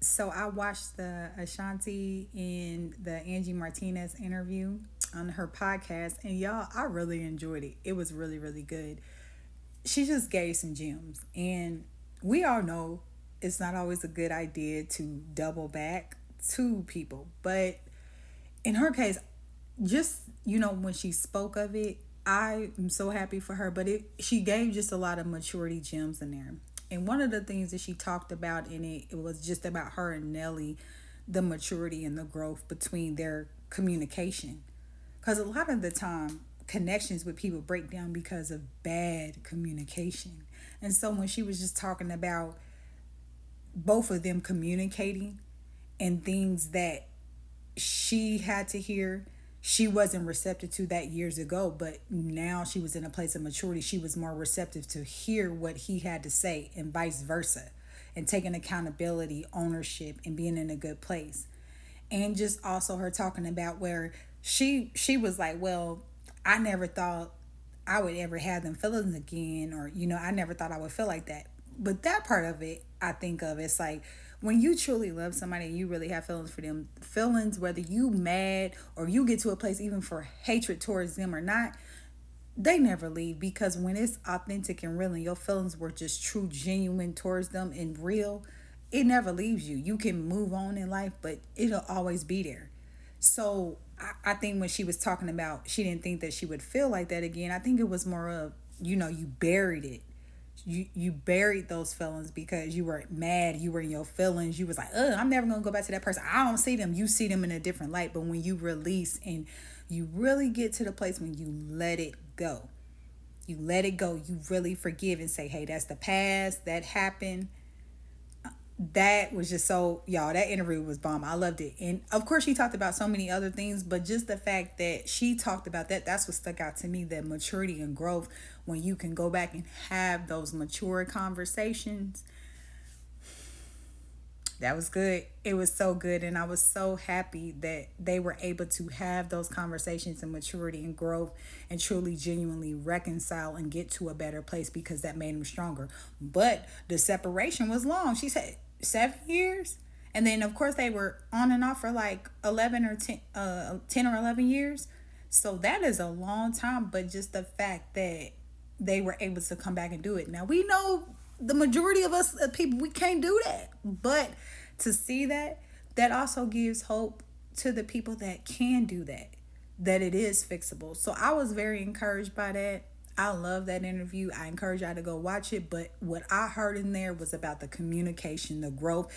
So I watched the Ashanti and the Angie Martinez interview on her podcast, and y'all, I really enjoyed it. It was really, really good. She just gave some gems, and we all know it's not always a good idea to double back to people, but in her case, just when she spoke of it, I am so happy for her. But she gave just a lot of maturity gems in there. And one of the things that she talked about in it, it was just about her and Nelly, the maturity and the growth between their communication. Because a lot of the time, connections with people break down because of bad communication. And so when she was just talking about both of them communicating and things that she had to hear, she wasn't receptive to that years ago, but now she was in a place of maturity. She was more receptive to hear what he had to say and vice versa, and taking accountability, ownership, and being in a good place. And just also her talking about where she was like, well, I never thought I would ever have them feelings again, or I never thought I would feel like that. But that part of it, I think of it's like when you truly love somebody and you really have feelings for them, feelings whether you mad or you get to a place even for hatred towards them or not, they never leave, because when it's authentic and real and your feelings were just true, genuine towards them and real, it never leaves you. You can move on in life, but it'll always be there. So I think when she was talking about she didn't think that she would feel like that again, I think it was more of, you buried it. You buried those feelings because you were mad, you were in your feelings, you was like, I'm never gonna go back to that person. I don't see them. You see them in a different light. But when you release and you really get to the place when you let it go, you let it go, you really forgive and say, hey, that's the past, that happened. That was just so, y'all, that interview was bomb. I loved it. And of course she talked about so many other things, but just the fact that she talked about that, that's what stuck out to me, that maturity and growth. When you can go back and have those mature conversations, that was good. It was so good. And I was so happy that they were able to have those conversations and maturity and growth and truly, genuinely reconcile and get to a better place, because that made them stronger. But the separation was long. She said 7 years. And then, of course, they were on and off for like 11 or 10 or 11 years. So that is a long time. But just the fact that they were able to come back and do it. Now, we know the majority of us people, we can't do that. But to see that, that also gives hope to the people that can do that, that it is fixable. So I was very encouraged by that. I love that interview. I encourage y'all to go watch it. But what I heard in there was about the communication, the growth,